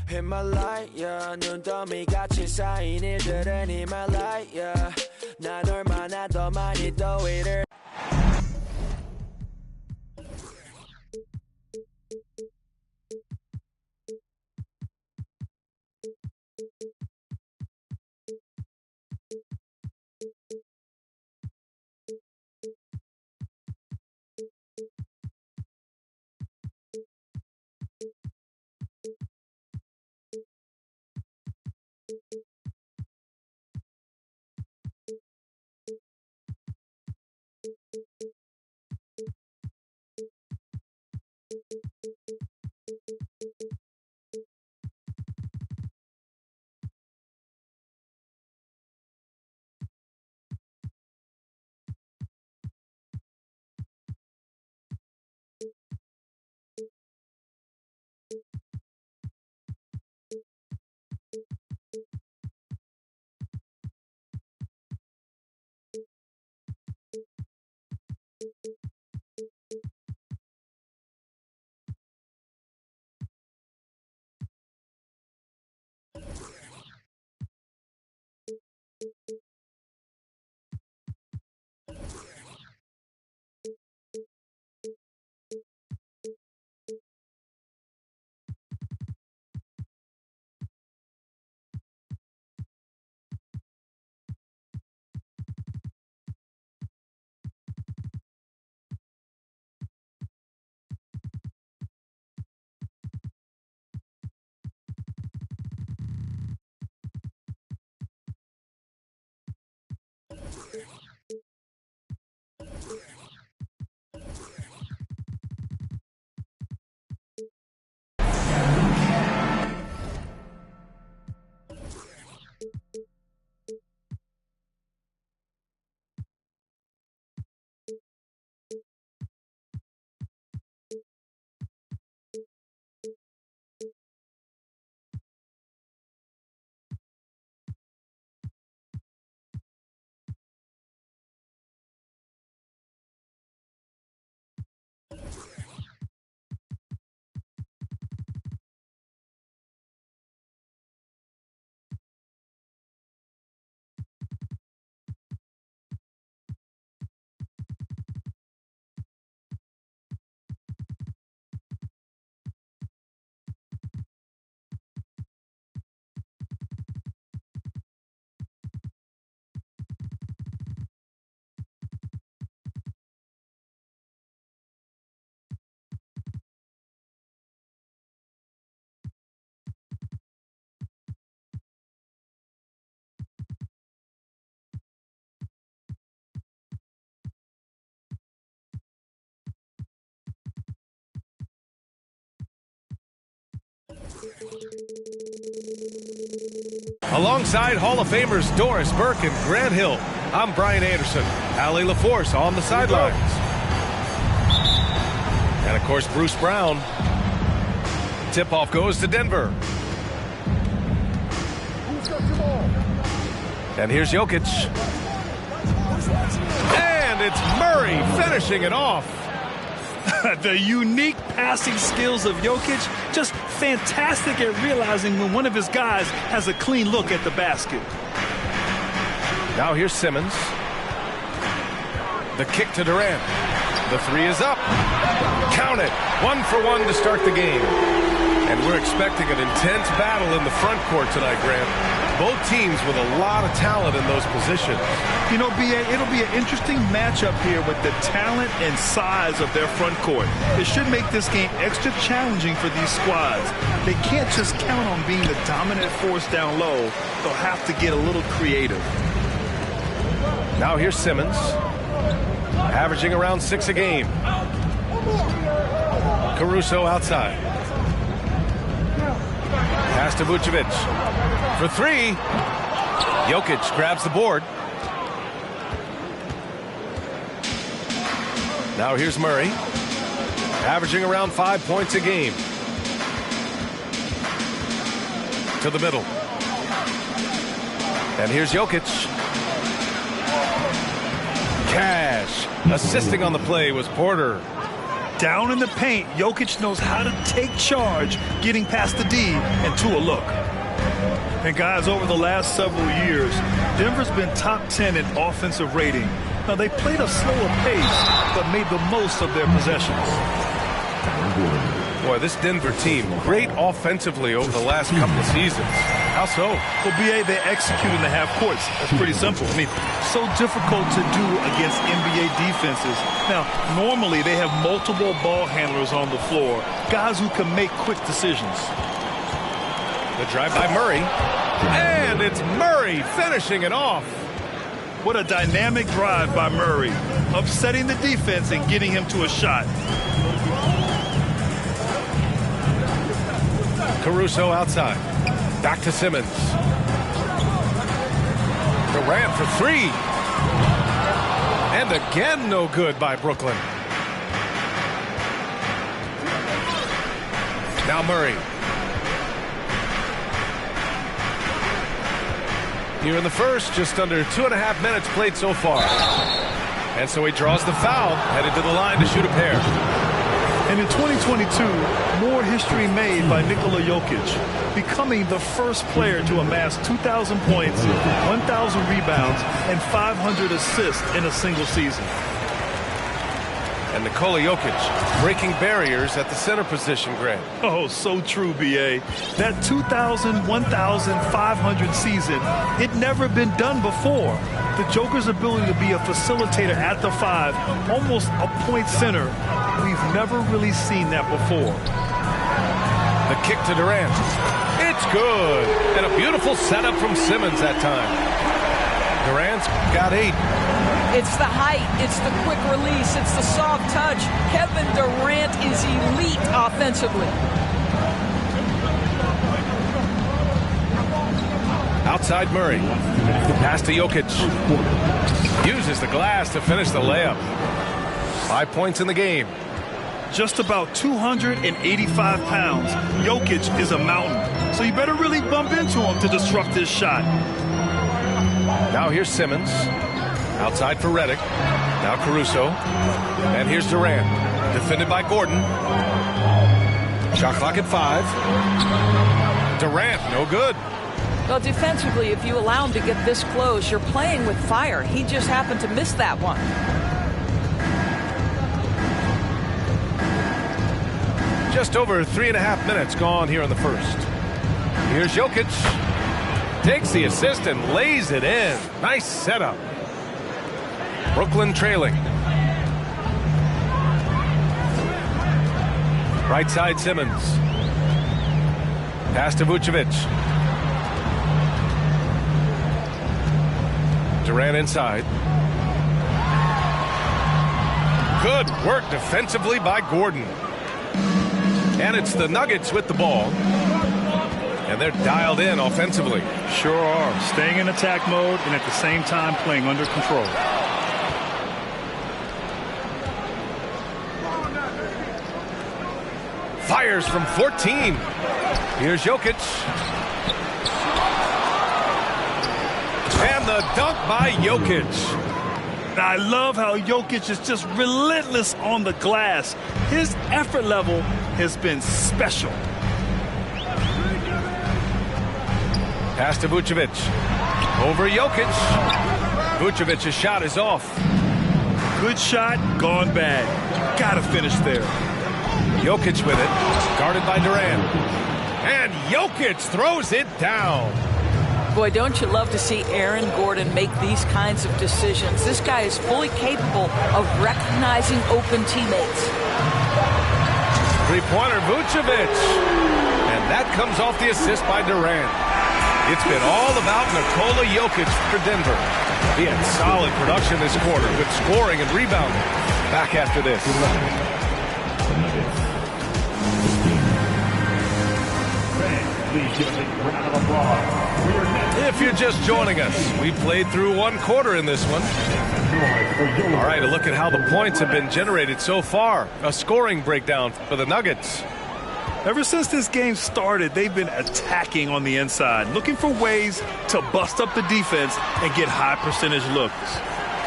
히말라야 눈더미같이 쌓인 일들은 히말라야 난 얼마나 더 많이 더위를 Alongside Hall of Famers Doris Burke and Grant Hill, I'm Brian Anderson. Allie LaForce on the sidelines. And of course, Bruce Brown. Tip-off goes to Denver. And here's Jokic. And it's Murray finishing it off. The unique passing skills of Jokic, just fantastic at realizing when one of his guys has a clean look at the basket. Now here's Simmons. The kick to Durant. The three is up. Count it. 1 for 1 to start the game. And we're expecting an intense battle in the front court tonight, Grant. Both teams with a lot of talent in those positions. You know, B.A., it'll be an interesting matchup here with the talent and size of their front court. It should make this game extra challenging for these squads. They can't just count on being the dominant force down low. They'll have to get a little creative. Now here's Simmons, averaging around 6 a game. Caruso outside. Pass to Vucevic. For 3. Jokic grabs the board. Now here's Murray, averaging around 5 points a game. To the middle. And here's Jokic. Cash. Assisting on the play was Porter. Down in the paint, Jokic knows how to take charge, getting past the D and to a look. And guys, over the last several years, Denver's been top 10 in offensive rating. Now, they played a slower pace, but made the most of their possessions. Boy, this Denver team, great offensively over the last couple of seasons. How so? Well, BA, they execute in the half courts. That's pretty simple. I mean, so difficult to do against NBA defenses. Now, normally they have multiple ball handlers on the floor, guys who can make quick decisions. The drive by Murray. And it's Murray finishing it off. What a dynamic drive by Murray, upsetting the defense and getting him to a shot. Caruso outside. Back to Simmons. Durant for three. And again, no good by Brooklyn. Now Murray. Here in the first, just under 2.5 minutes played so far. And so he draws the foul, headed to the line to shoot a pair. And in 2022, more history made by Nikola Jokic, becoming the first player to amass 2,000 points, 1,000 rebounds, and 500 assists in a single season. And Nikola Jokic breaking barriers at the center position, Grant. Oh, so true, B.A. That 2,000, 1,500 season, it never been done before. The Joker's ability to be a facilitator at the five, almost a point center, we've never really seen that before. The kick to Durant. It's good. And a beautiful setup from Simmons that time. Durant's got 8. It's the height, it's the quick release, it's the soft touch. Kevin Durant is elite offensively. Outside Murray. Pass to Jokic. Uses the glass to finish the layup. 5 points in the game. Just about 285 pounds. Jokic is a mountain, so you better really bump into him to disrupt his shot. Now here's Simmons. Outside for Redick. Now Caruso. And here's Durant. Defended by Gordon. Shot clock at 5. Durant, no good. Well, defensively, if you allow him to get this close, you're playing with fire. He just happened to miss that one. Just over 3.5 minutes gone here in the first. Here's Jokic. Takes the assist and lays it in. Nice setup. Brooklyn trailing. Right side Simmons. Pass to Vucevic. Durant inside. Good work defensively by Gordon. And it's the Nuggets with the ball. And they're dialed in offensively. Sure are. Staying in attack mode and at the same time playing under control. Fires from 14. Here's Jokic. And the dunk by Jokic. I love how Jokic is just relentless on the glass. His effort level has been special. Pass to Vucevic. Over Jokic. Vucevic's shot is off. Good shot, gone bad. Gotta finish there. Jokic with it. Guarded by Durant. And Jokic throws it down. Boy, don't you love to see Aaron Gordon make these kinds of decisions. This guy is fully capable of recognizing open teammates. Three-pointer Vucevic. And that comes off the assist by Durant. It's been all about Nikola Jokic for Denver. He had solid production this quarter with scoring and rebounding. Back after this. If you're just joining us, we played through one quarter in this one. All right, a look at how the points have been generated so far. A scoring breakdown for the Nuggets. Ever since this game started, they've been attacking on the inside, looking for ways to bust up the defense and get high percentage looks.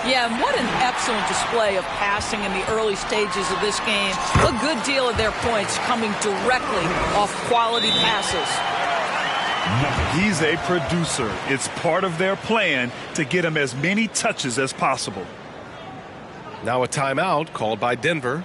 Yeah, and what an excellent display of passing in the early stages of this game. A good deal of their points coming directly off quality passes. He's a producer. It's part of their plan to get him as many touches as possible. Now a timeout called by Denver.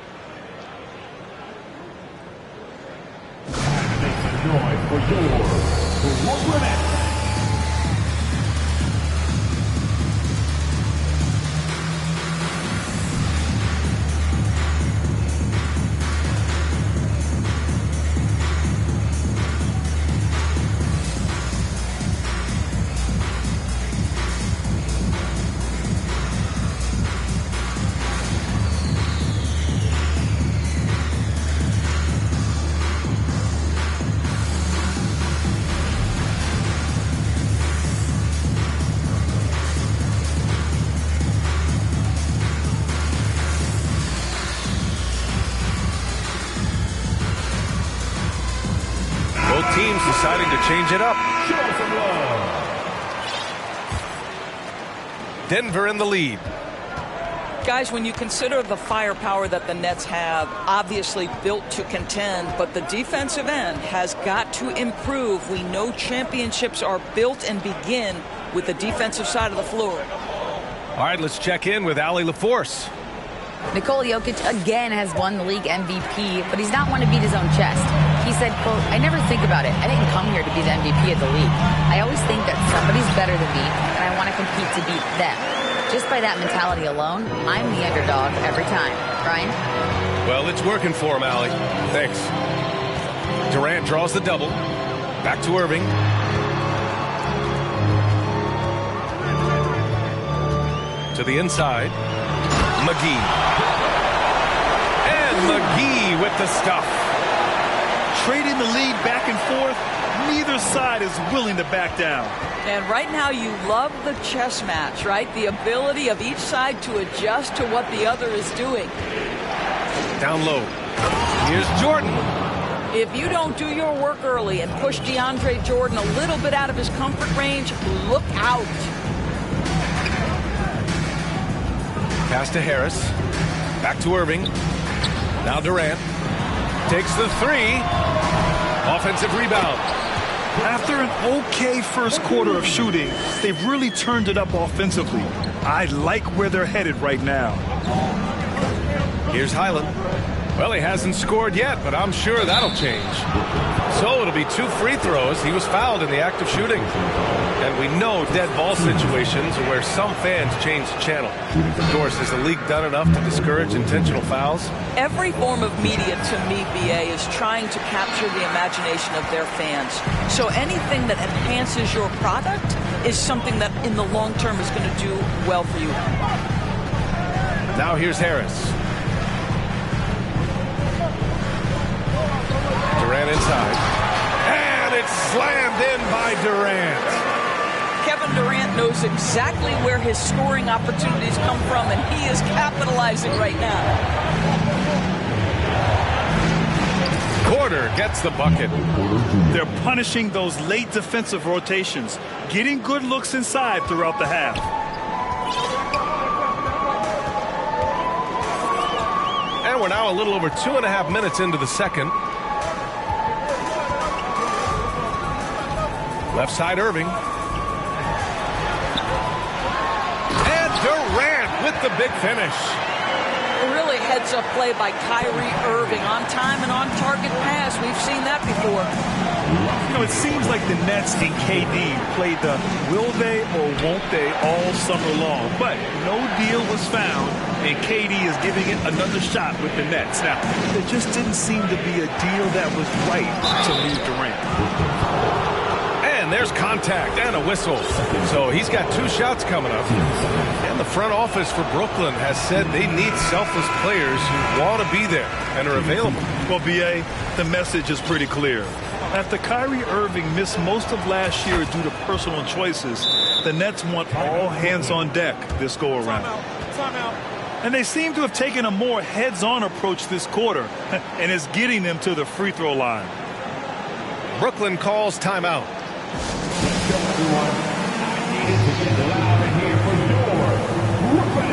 Teams deciding to change it up. Denver in the lead. Guys, when you consider the firepower that the Nets have, obviously built to contend, but the defensive end has got to improve. We know championships are built and begin with the defensive side of the floor. All right, let's check in with Allie LaForce. Nikola Jokic again has won the league MVP, but he's not one to beat his own chest. He said, quote, "I never think about it. I didn't come here to be the MVP of the league. I always think that somebody's better than me, and I want to compete to beat them. Just by that mentality alone, I'm the underdog every time." Brian? Well, it's working for him, Allie. Thanks. Durant draws the double. Back to Irving. To the inside. McGee. And McGee with the stuff. Trading the lead back and forth, neither side is willing to back down. And right now you love the chess match, right? The ability of each side to adjust to what the other is doing. Down low. Here's Jordan. If you don't do your work early and push DeAndre Jordan a little bit out of his comfort range, look out. Pass to Harris. Back to Irving. Now Durant. Takes the three. Offensive rebound. After an okay first quarter of shooting, they've really turned it up offensively. I like where they're headed right now. Here's Highland. Well, he hasn't scored yet, but I'm sure that'll change. So it'll be 2 free throws. He was fouled in the act of shooting. And we know dead ball situations are where some fans change the channel. Of course, has the league done enough to discourage intentional fouls? Every form of media, to me, BA, is trying to capture the imagination of their fans. So anything that enhances your product is something that in the long term is going to do well for you. Now here's Harris. Durant inside. And it's slammed in by Durant. Kevin Durant knows exactly where his scoring opportunities come from, and he is capitalizing right now. Porter gets the bucket. They're punishing those late defensive rotations, getting good looks inside throughout the half. And we're now a little over 2.5 minutes into the second. Left side, Irving. And Durant with the big finish. Really heads-up play by Kyrie Irving. On time and on target pass. We've seen that before. You know, it seems like the Nets and KD played the will they or won't they all summer long. But no deal was found, and KD is giving it another shot with the Nets. Now, there just didn't seem to be a deal that was right to lose Durant. And there's contact and a whistle. So he's got 2 shots coming up. And the front office for Brooklyn has said they need selfless players who want to be there and are available. Well, BA, the message is pretty clear. After Kyrie Irving missed most of last year due to personal choices, the Nets want all hands on deck this go-around. And they seem to have taken a more heads-on approach this quarter, and it's getting them to the free throw line. Brooklyn calls timeout. Everyone, I needed to get loud in here for your Brooklyn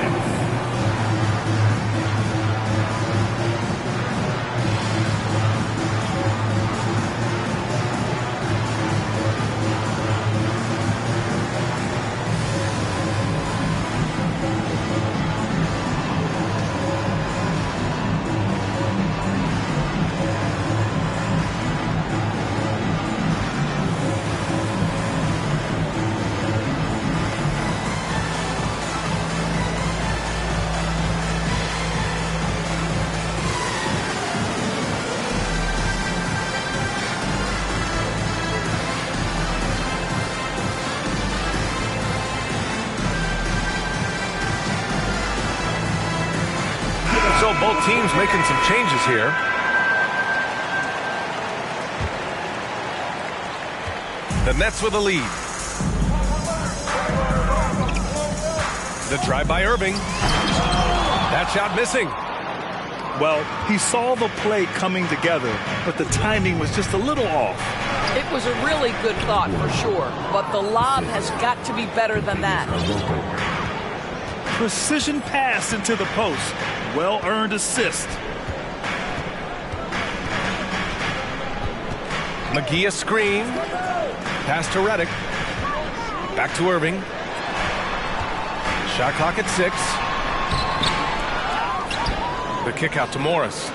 Both teams making some changes here. The Nets with a lead. The drive by Irving. That shot missing. Well, he saw the play coming together, but the timing was just a little off. It was a really good thought for sure, but the lob has got to be better than that. Precision pass into the post. Well-earned assist. McGee a screen. Pass to Redick. Back to Irving. Shot clock at 6. The kick out to Morris.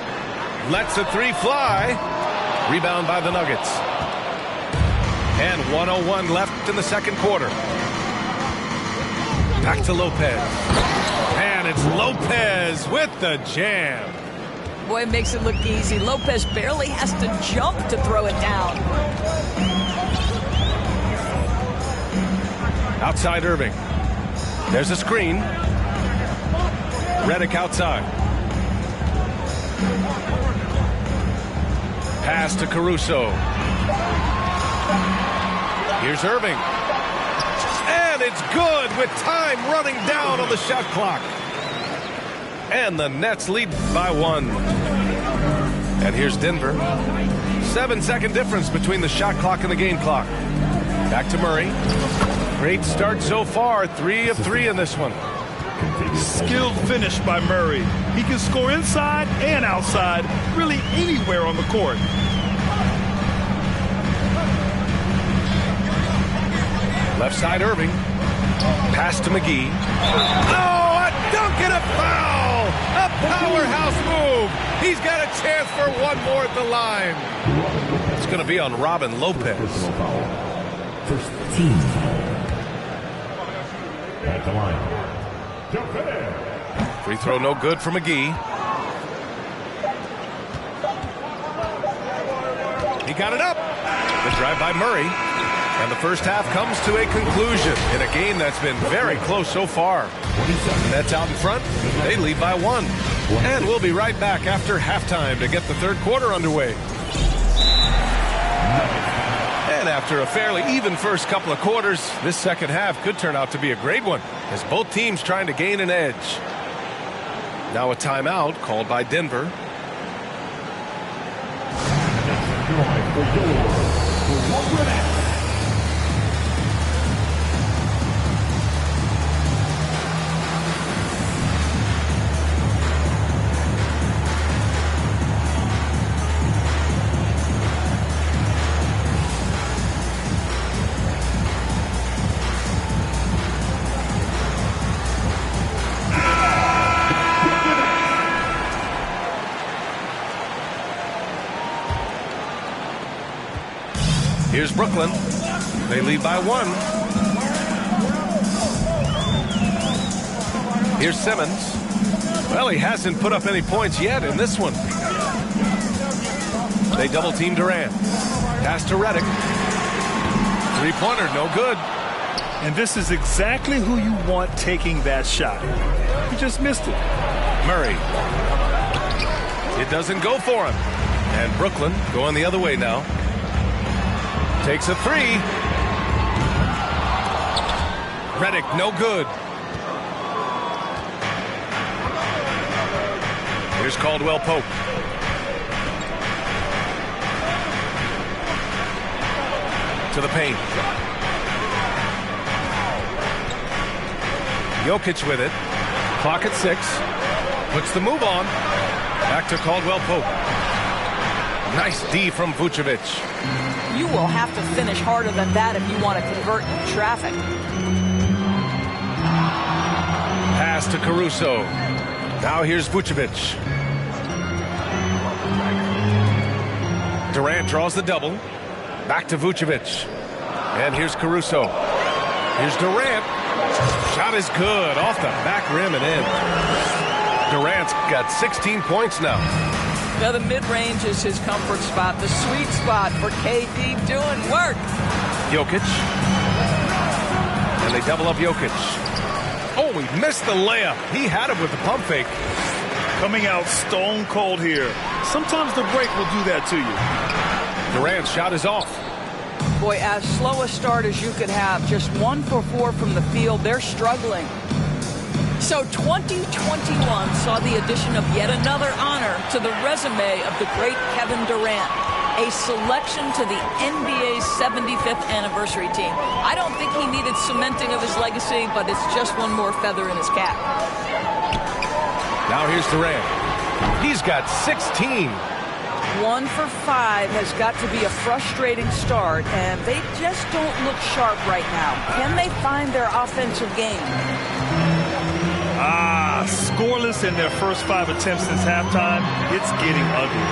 Lets a 3 fly. Rebound by the Nuggets. And 1:01 left in the second quarter. Back to Lopez. And it's Lopez with the jam. Boy, it makes it look easy. Lopez barely has to jump to throw it down. Outside Irving. There's a screen. Redick outside. Pass to Caruso. Here's Irving. And it's good with time running down on the shot clock. And the Nets lead by 1. And here's Denver. 7-second difference between the shot clock and the game clock. Back to Murray. Great start so far. 3 of 3 in this one. Skilled finish by Murray. He can score inside and outside, really anywhere on the court. Left side Irving. Pass to McGee. Oh, a dunk and a foul! A powerhouse move! He's got a chance for one more at the line. It's going to be on Robin Lopez. First team. At the line. Free throw no good for McGee. He got it up. The drive by Murray. And the first half comes to a conclusion in a game that's been very close so far. Nets out in front. They lead by 1. And we'll be right back after halftime to get the third quarter underway. And after a fairly even first couple of quarters, this second half could turn out to be a great one as both teams trying to gain an edge. Now a timeout called by Denver. Here's Brooklyn. They lead by 1. Here's Simmons. Well, he hasn't put up any points yet in this one. They double team Durant. Pass to Redick. 3-pointer, no good. And this is exactly who you want taking that shot. He just missed it. Murray. It doesn't go for him. And Brooklyn going the other way now. Takes a 3. Redick, no good. Here's Caldwell Pope. To the paint. Jokic with it. Clock at 6. Puts the move on. Back to Caldwell Pope. Nice D from Vucevic. You will have to finish harder than that if you want to convert traffic. Pass to Caruso. Now here's Vucevic. Durant draws the double. Back to Vucevic. And here's Caruso. Here's Durant. Shot is good. Off the back rim and in. Durant's got 16 points now. Now the mid-range is his comfort spot, the sweet spot for KD doing work. Jokic. And they double up Jokic. Oh, he missed the layup. He had it with the pump fake. Coming out stone cold here. Sometimes the break will do that to you. Durant's shot is off. Boy, as slow a start as you could have. Just 1 for 4 from the field. They're struggling. So 2021 saw the addition of yet another honor to the resume of the great Kevin Durant. A selection to the NBA's 75th anniversary team. I don't think he needed cementing of his legacy, but it's just one more feather in his cap. Now here's Durant. He's got 16. 1 for 5 has got to be a frustrating start, and they just don't look sharp right now. Can they find their offensive game? Scoreless in their first 5 attempts since halftime. It's getting ugly.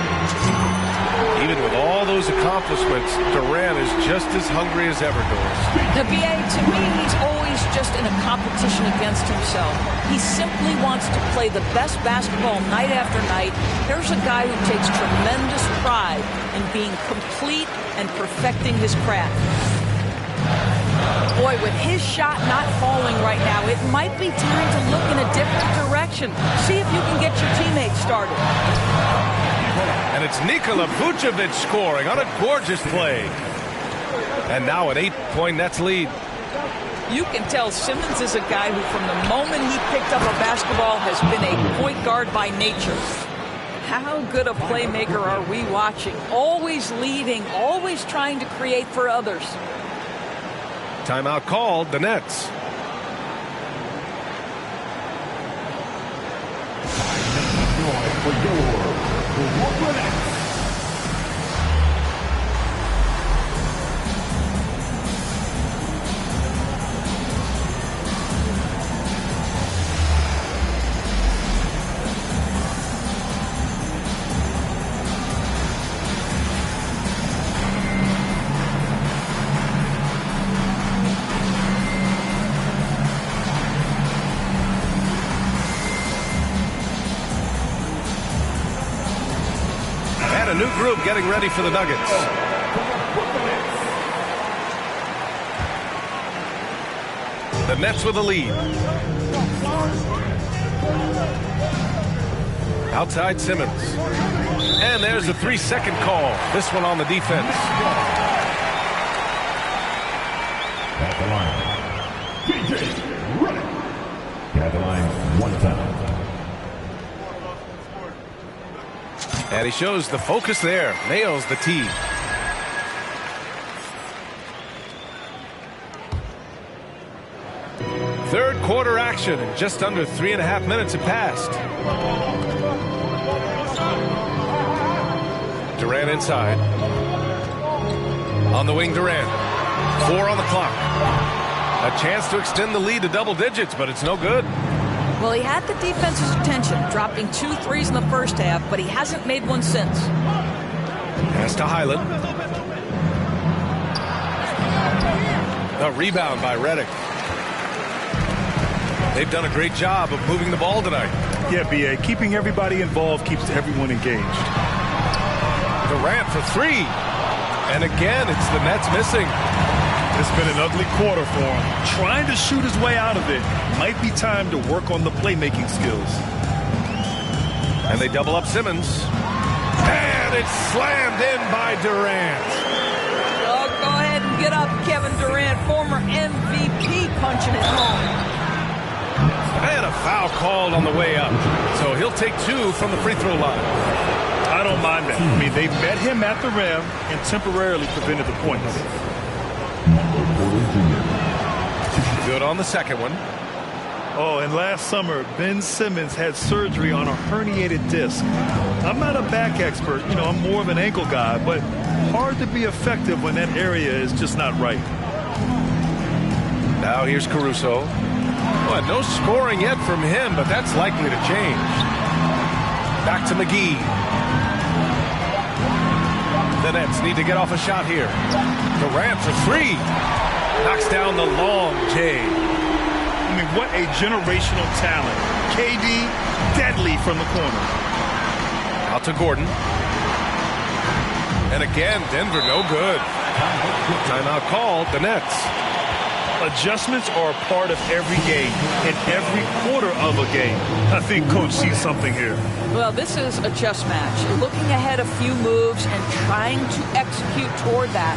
Even with all those accomplishments, Durant is just as hungry as ever, Doris. The BA, to me, he's always just in a competition against himself. He simply wants to play the best basketball night after night. Here's a guy who takes tremendous pride in being complete and perfecting his craft. Boy, with his shot not falling right now, it might be time to look in a different direction. See if you can get your teammates started. And it's Nikola Vucevic scoring on a gorgeous play. And now an 8-point Nets lead. You can tell Simmons is a guy who, from the moment he picked up a basketball, has been a point guard by nature. How good a playmaker are we watching? Always leading, always trying to create for others. Timeout called, the Nets. A new group getting ready for the Nuggets. The Nets with a lead. Outside Simmons. And there's a 3-second call. This one on the defense. At the line. At the line, 1 time. And he shows the focus there. Nails the tee. Third quarter action. Just under 3.5 minutes have passed. Durant inside. On the wing, Durant. 4 on the clock. A chance to extend the lead to double digits, but it's no good. Well, he had the defense's attention, dropping 2 threes in the first half, but he hasn't made one since. Pass to Highland. A rebound by Redick. They've done a great job of moving the ball tonight. Yeah, B.A., keeping everybody involved keeps everyone engaged. Durant for 3. And again, it's the Nets missing. It's been an ugly quarter for him. Trying to shoot his way out of it. Might be time to work on the playmaking skills. And they double up Simmons. And it's slammed in by Durant. Oh, go ahead and get up, Kevin Durant, former MVP, punching it home. And a foul called on the way up. So he'll take 2 from the free throw line. I don't mind that. I mean, they met him at the rim and temporarily prevented the points. Good on the second one. Oh, and last summer, Ben Simmons had surgery on a herniated disc. I'm not a back expert, I'm more of an ankle guy, but hard to be effective when that area is just not right. Now here's Caruso. Well, no scoring yet from him, but that's likely to change. Back to McGee. The Nets need to get off a shot here. Durant for 3. Knocks down the long J. I mean, what a generational talent. KD, deadly from the corner. Out to Gordon. And again, Denver no good. Timeout called, the Nets. Adjustments are a part of every game, in every quarter of a game. I think Coach sees something here. Well, this is a chess match. Looking ahead a few moves and trying to execute toward that.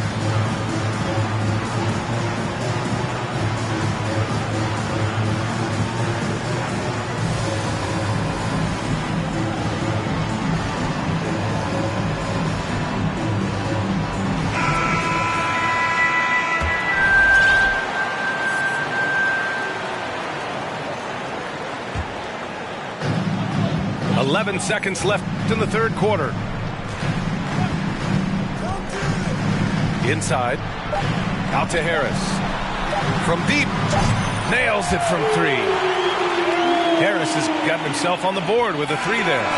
Seconds left in the third quarter. Inside. Out to Harris. From deep. Nails it from three. Harris has gotten himself on the board with a three there.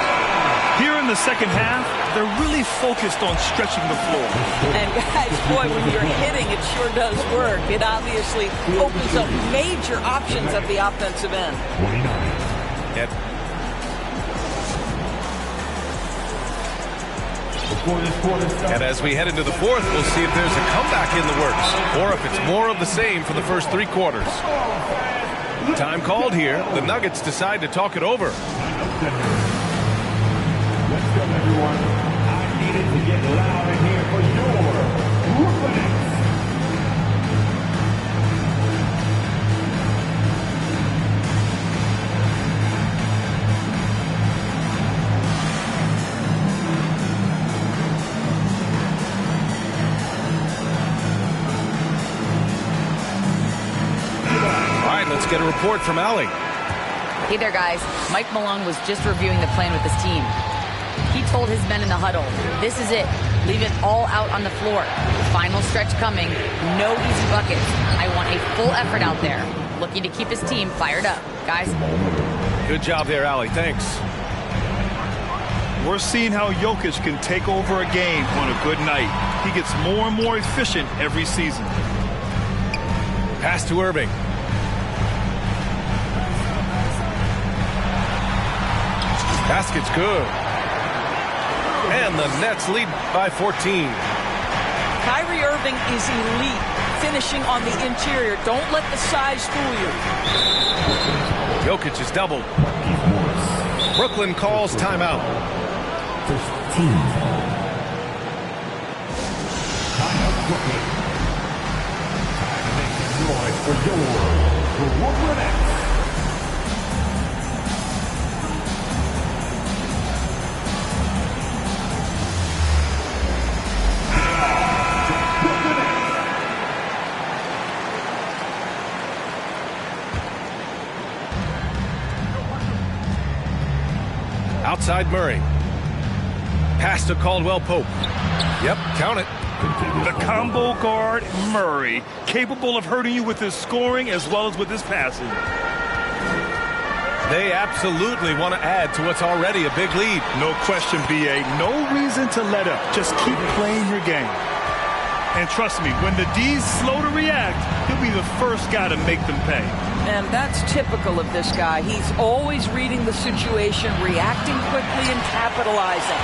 Here in the second half, they're really focused on stretching the floor. And guys, boy, when you're hitting, it sure does work. It obviously opens up major options at the offensive end. 29. And as we head into the fourth, we'll see if there's a comeback in the works or if it's more of the same for the first three quarters. Time called here. The Nuggets decide to talk it over. Let's go, everyone. I needed to get loud in here for your Brooklyn. Let's get a report from Allie. Hey there, guys. Mike Malone was just reviewing the plan with his team. He told his men in the huddle, this is it. Leave it all out on the floor. Final stretch coming. No easy buckets. I want a full effort out there. Looking to keep his team fired up. Guys. Good job there, Allie. Thanks. We're seeing how Jokic can take over a game on a good night. He gets more and more efficient every season. Pass to Irving. Basket's good. And the Nets lead by 14. Kyrie Irving is elite, finishing on the interior. Don't let the size fool you. Jokic is doubled. Brooklyn calls timeout. 15. Timeout, Brooklyn. Time to make some noise for your Brooklyn Nets. Outside Murray. Pass to Caldwell Pope. Yep, count it. The combo guard, Murray, capable of hurting you with his scoring as well as with his passing. They absolutely want to add to what's already a big lead. No question, B.A. No reason to let up. Just keep playing your game. And trust me, when the D's slow to react, he'll be the first guy to make them pay. And that's typical of this guy. He's always reading the situation, reacting quickly and capitalizing.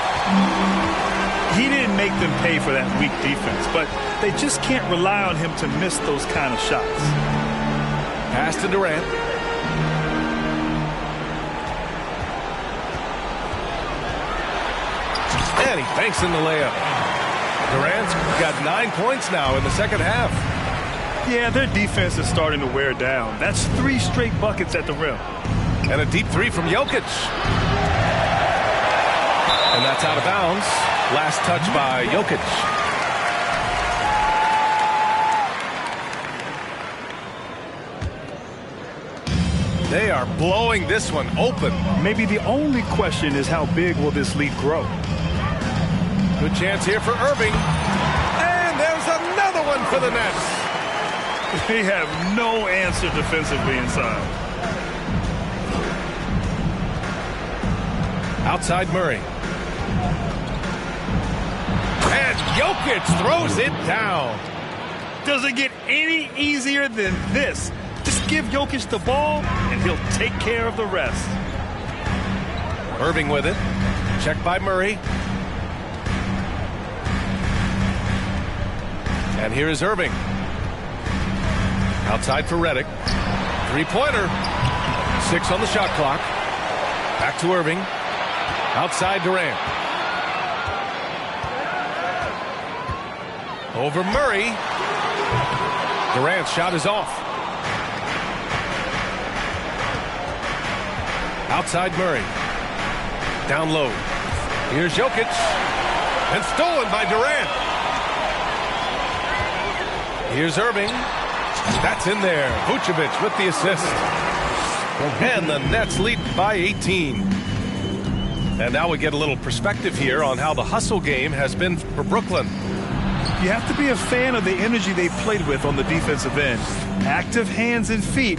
He didn't make them pay for that weak defense, but they just can't rely on him to miss those kind of shots. Pass to Durant. And he banks in the layup. Durant's got 9 points now in the second half. Yeah, their defense is starting to wear down. That's 3 straight buckets at the rim. And a deep three from Jokic. And that's out of bounds. Last touch by Jokic. They are blowing this one open. Maybe the only question is how big will this lead grow? Good chance here for Irving. And there's another one for the Nets. They have no answer defensively inside. Outside Murray. And Jokic throws it down. Does it get any easier than this? Just give Jokic the ball, and he'll take care of the rest. Irving with it. Checked by Murray. And here is Irving. Outside for Redick. Three-pointer. 6 on the shot clock. Back to Irving. Outside Durant. Over Murray. Durant's shot is off. Outside Murray. Down low. Here's Jokic. And stolen by Durant. Here's Irving. That's in there. Vucevic with the assist. And the Nets lead by 18. And now we get a little perspective here on how the hustle game has been for Brooklyn. You have to be a fan of the energy they played with on the defensive end. Active hands and feet,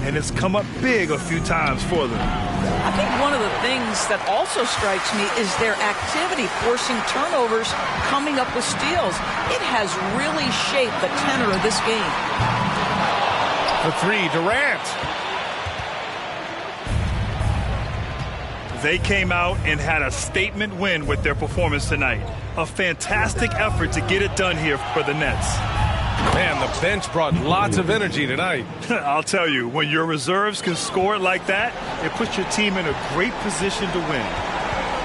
and it's come up big a few times for them. I think one of the things that also strikes me is their activity, forcing turnovers, coming up with steals. It has really shaped the tenor of this game. For three, Durant. They came out and had a statement win with their performance tonight. A fantastic effort to get it done here for the Nets. Man, the bench brought lots of energy tonight. I'll tell you, when your reserves can score it like that, it puts your team in a great position to win.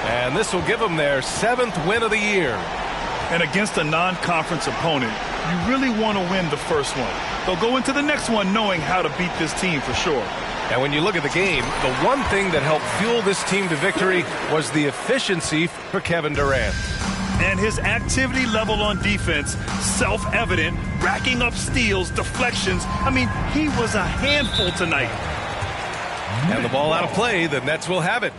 And this will give them their 7th win of the year. And against a non-conference opponent, you really want to win the first one. They'll go into the next one knowing how to beat this team for sure. And when you look at the game, the one thing that helped fuel this team to victory was the efficiency for Kevin Durant. And his activity level on defense, self-evident, racking up steals, deflections. I mean, he was a handful tonight. And the ball out of play, the Nets will have it.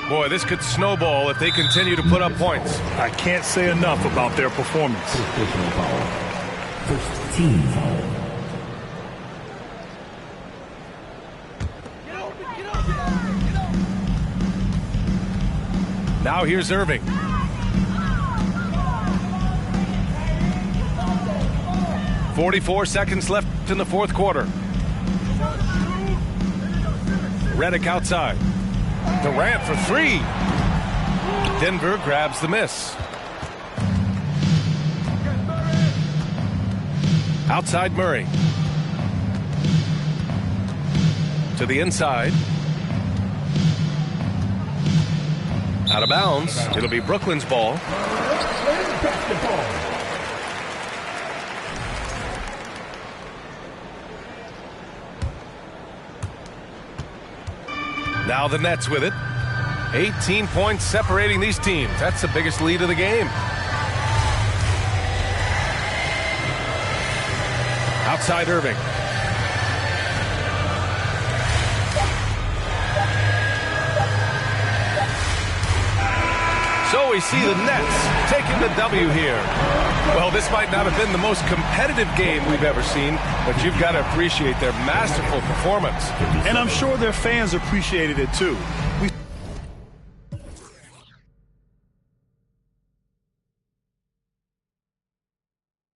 Boy, this could snowball if they continue to put up points. I can't say enough about their performance. First team foul. Now here's Irving. .44 seconds left in the fourth quarter. Redick outside. Durant for three. Denver grabs the miss. Outside Murray. To the inside. Out of bounds. It'll be Brooklyn's ball. Now the Nets with it. 18 points separating these teams. That's the biggest lead of the game. Outside Irving. So we see the Nets taking the W here. Well, this might not have been the most competitive game we've ever seen, but you've got to appreciate their masterful performance. And I'm sure their fans appreciated it too. We